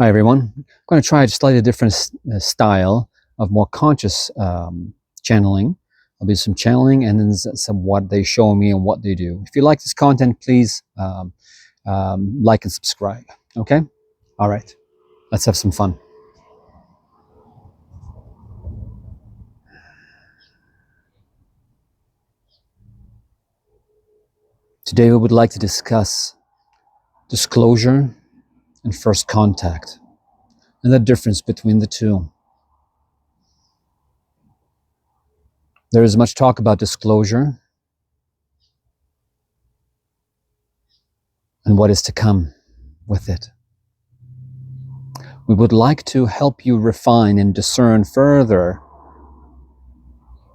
Hi, everyone. I'm going to try a slightly different style of more conscious channeling. There'll be some channeling and then some what they show me and what they do. If you like this content, please like and subscribe. Okay? All right. Let's have some fun. Today, we would like to discuss disclosure and first contact and the difference between the two. There is much talk about disclosure and what is to come with it. We would like to help you refine and discern further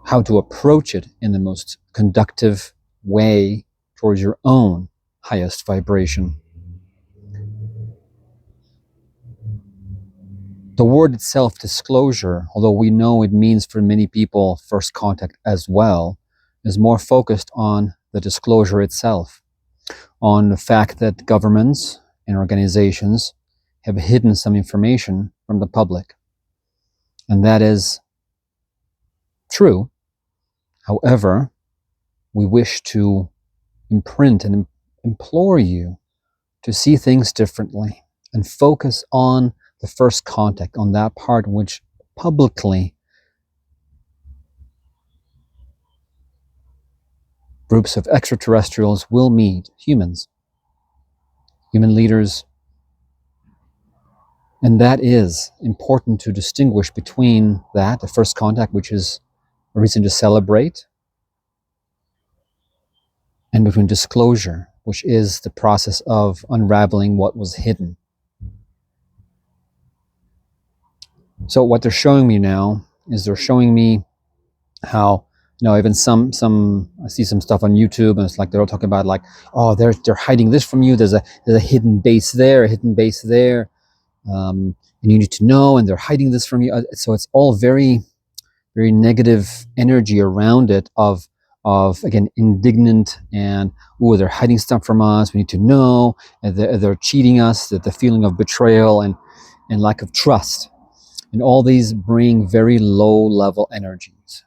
how to approach it in the most conductive way towards your own highest vibration. The word itself, disclosure, although we know it means for many people first contact as well, is more focused on the disclosure itself, on the fact that governments and organizations have hidden some information from the public. And that is true. However, we wish to imprint and implore you to see things differently and focus on the first contact, on that part in which publicly groups of extraterrestrials will meet humans, human leaders. And that is important to distinguish between that, the first contact, which is a reason to celebrate, and between disclosure, which is the process of unraveling what was hidden. So what they're showing me now is they're showing me how, even some I see some stuff on YouTube and it's like they're all talking about like, oh, they're hiding this from you. There's a hidden base there, a hidden base there, and you need to know, and they're hiding this from you. So it's all very, very negative energy around it of again, indignant and, oh, they're hiding stuff from us. We need to know, and they're cheating us. That the feeling of betrayal and lack of trust. And all these bring very low level energies.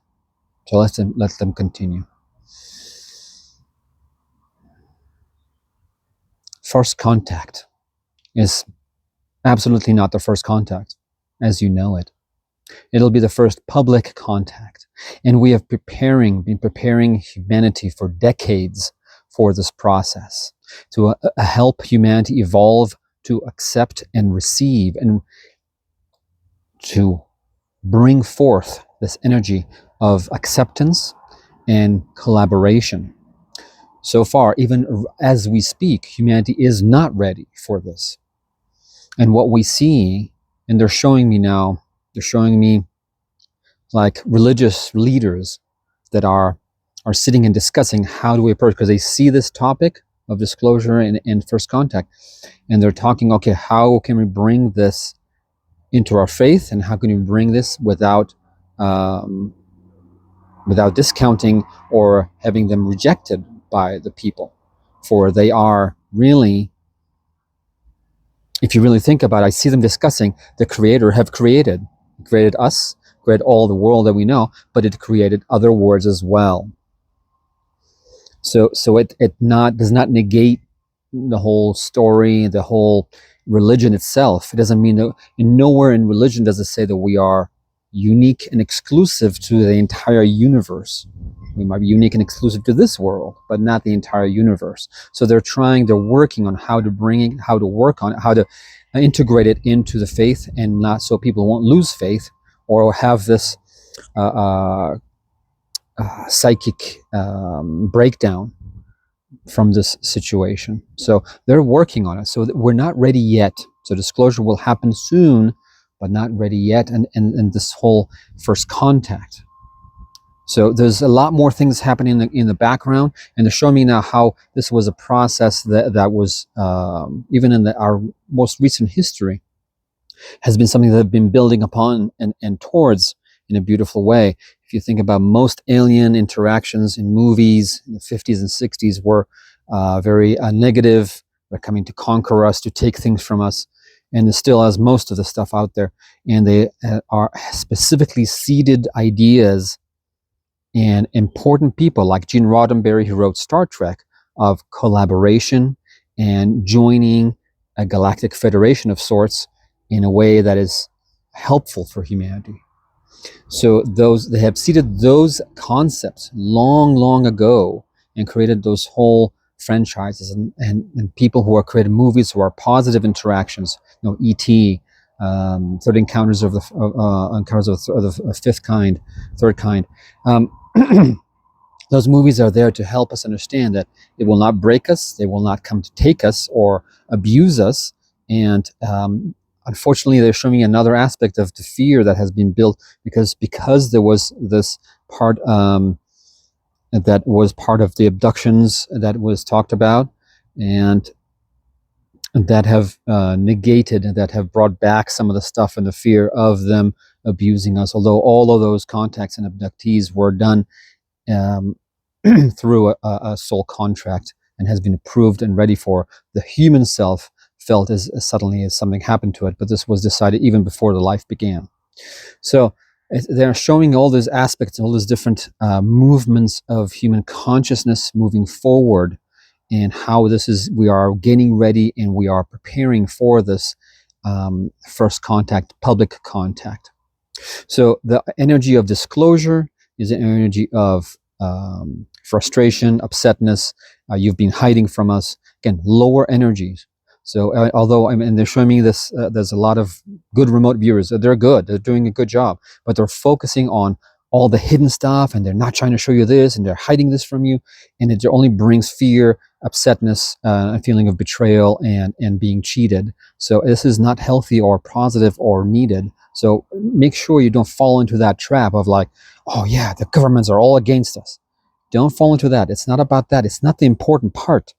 So let them continue. First contact is absolutely not the first contact as you know it. It'll be the first public contact. And we have been preparing humanity for decades for this process to help humanity evolve, to accept and receive, and to bring forth this energy of acceptance and collaboration. So far, even as we speak, humanity is not ready for this. And what we see, and they're showing me like religious leaders that are sitting and discussing how do we approach, because they see this topic of disclosure and first contact, and they're talking, okay, how can we bring this into our faith, and how can we bring this without discounting or having them rejected by the people, for they are really, if you really think about it, I see them discussing the Creator created us, created all the world that we know, but it created other worlds as well. So it does not negate the whole story, the whole religion itself. It doesn't mean that, and nowhere in religion does it say that we are unique and exclusive to the entire universe. We might be unique and exclusive to this world, but not the entire universe. So they're working on how to bring it, how to work on it, how to integrate it into the faith, and not so people won't lose faith or have this psychic breakdown from this situation. So they're working on it. So we're not ready yet. So disclosure will happen soon, but not ready yet. And this whole first contact. So there's a lot more things happening in the background, and they're showing me now how this was a process that was even in our most recent history has been something that they've been building upon and towards in a beautiful way. If you think about most alien interactions in movies in the 50s and 60s were very negative. They're coming to conquer us, to take things from us. and it still has most of the stuff out there. And they are specifically seeded ideas and important people like Gene Roddenberry, who wrote Star Trek, of collaboration and joining a galactic federation of sorts in a way that is helpful for humanity. So those, they have seeded those concepts long, long ago and created those whole franchises, and people who are creating movies who are positive interactions. E.T., Third Encounters of the Fifth Kind, Third Kind. Um, those movies are there to help us understand that it will not break us, they will not come to take us or abuse us, and unfortunately, they're showing me another aspect of the fear that has been built because there was this part that was part of the abductions that was talked about, and that have negated and that have brought back some of the stuff and the fear of them abusing us. Although all of those contacts and abductees were done um, through a soul contract and has been approved and ready for, the human self felt as suddenly as something happened to it, but this was decided even before the life began. So they're showing all these aspects, all these different movements of human consciousness moving forward, and how this is, we are getting ready and we are preparing for this first contact, public contact. So the energy of disclosure is an energy of frustration, upsetness. You've been hiding from us. Again, lower energies. So although, I mean, they're showing me this, there's a lot of good remote viewers. They're good. They're doing a good job, but they're focusing on all the hidden stuff, and they're not trying to show you this, and they're hiding this from you, and it only brings fear, upsetness, a feeling of betrayal, and being cheated. So this is not healthy or positive or needed. So make sure you don't fall into that trap of like, oh yeah, the governments are all against us. Don't fall into that. It's not about that. It's not the important part.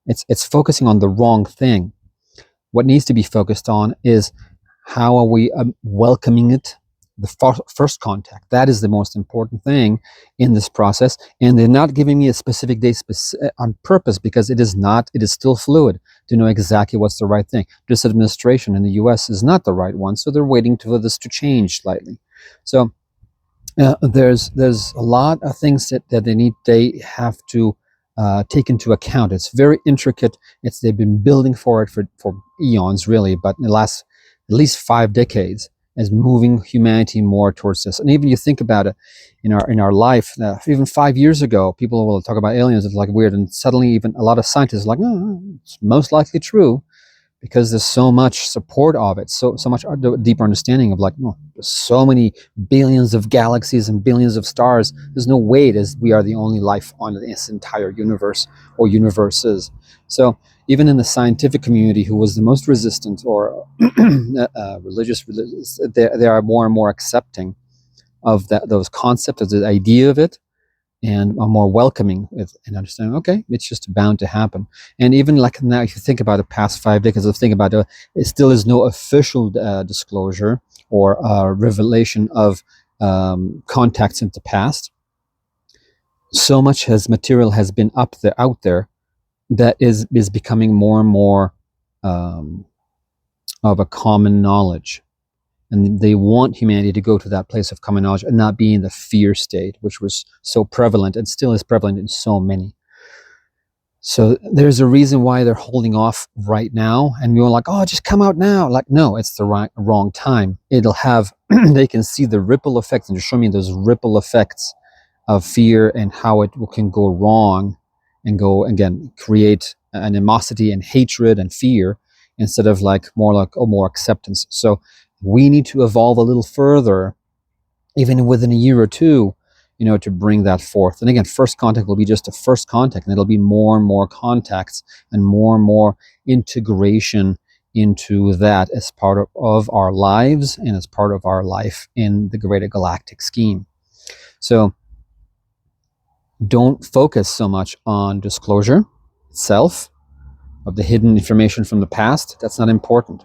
It's focusing on the wrong thing. What needs to be focused on is how are we welcoming it, the first contact. That is the most important thing in this process. And they're not giving me a specific date on purpose, because it is not, it is still fluid to know exactly what's the right thing. This administration in the US is not the right one, so they're waiting for this to change slightly. So there's a lot of things that they have to take into account. It's very intricate. They've been building for it for eons, really, but in the last at least 5 decades, as moving humanity more towards this. And even you think about it in our life, even 5 years ago, people will talk about aliens. It's like weird, and suddenly even a lot of scientists are like, no, it's most likely true, because there's so much support of it, so much deeper understanding of like, oh, there's so many billions of galaxies and billions of stars. There's no way we are the only life on this entire universe or universes. So even in the scientific community, who was the most resistant or religious, they are more and more accepting of those concepts, of the idea of it, and are more welcoming and understanding, okay, it's just bound to happen. And even like now, if you think about the past 5 decades of thinking about it, it still is no official disclosure or revelation of contacts in the past. So much material has been out there that is becoming more and more of a common knowledge. And they want humanity to go to that place of common knowledge and not be in the fear state, which was so prevalent and still is prevalent in so many. So there's a reason why they're holding off right now. And we were like, oh, just come out now. Like, no, it's the wrong time. It'll have, they can see the ripple effects, and just show me those ripple effects of fear and how it can go wrong and go, again, create animosity and hatred and fear instead of more acceptance. So we need to evolve a little further, even within a year or two, to bring that forth. And again, first contact will be just a first contact, and it'll be more and more contacts and more integration into that as part of our lives and as part of our life in the greater galactic scheme. So don't focus so much on disclosure itself of the hidden information from the past. That's not important.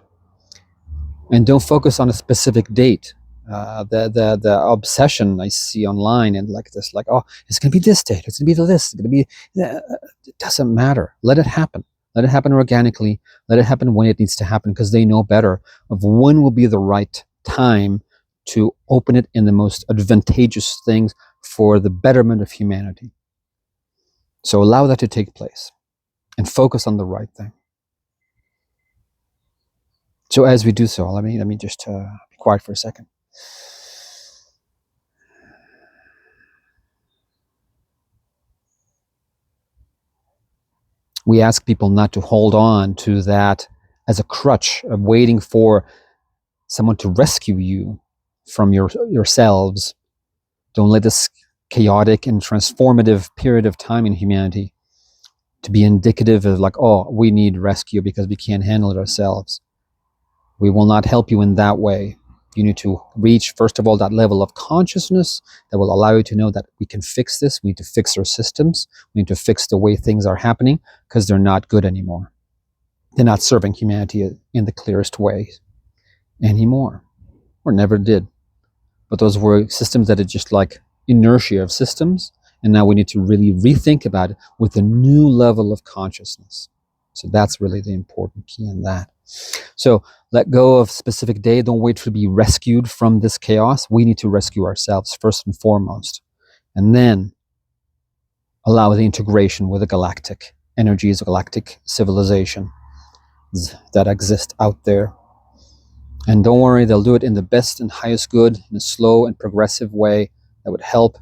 And don't focus on a specific date. The obsession I see online and like this, like, oh, it's going to be this date, it's going to be this, it's going to be, it doesn't matter. Let it happen. Let it happen organically. Let it happen when it needs to happen, because they know better of when will be the right time to open it in the most advantageous things for the betterment of humanity. So allow that to take place and focus on the right thing. So as we do so, let me just be quiet for a second. We ask people not to hold on to that as a crutch of waiting for someone to rescue you from yourselves. Don't let this chaotic and transformative period of time in humanity to be indicative of like, oh, we need rescue because we can't handle it ourselves. We will not help you in that way. You need to reach, first of all, that level of consciousness that will allow you to know that we can fix this. We need to fix our systems. We need to fix the way things are happening, because they're not good anymore. They're not serving humanity in the clearest way anymore, or never did. But those were systems that are just like inertia of systems. And now we need to really rethink about it with a new level of consciousness. So that's really the important key in that. So let go of specific day. Don't wait to be rescued from this chaos. We need to rescue ourselves first and foremost. And then allow the integration with the galactic energies, galactic civilization that exist out there. And don't worry, they'll do it in the best and highest good, in a slow and progressive way that would help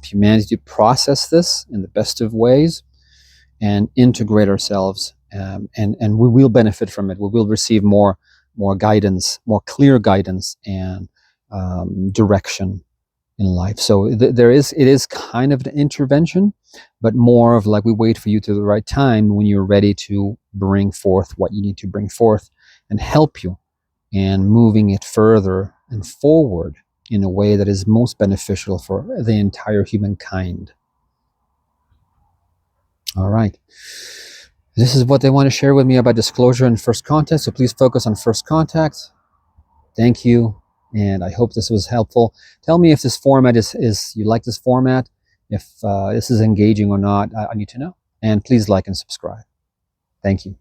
humanity to process this in the best of ways and integrate ourselves. And we will benefit from it. We will receive more guidance, more clear guidance and direction in life. So it is kind of an intervention, but more of like we wait for you to the right time when you're ready to bring forth what you need to bring forth and help you and moving it further and forward in a way that is most beneficial for the entire humankind. All right. This is what they want to share with me about disclosure and first contact. So please focus on first contact. Thank you. And I hope this was helpful. Tell me if this format is you like this format, if this is engaging or not. I need to know. And please like and subscribe. Thank you.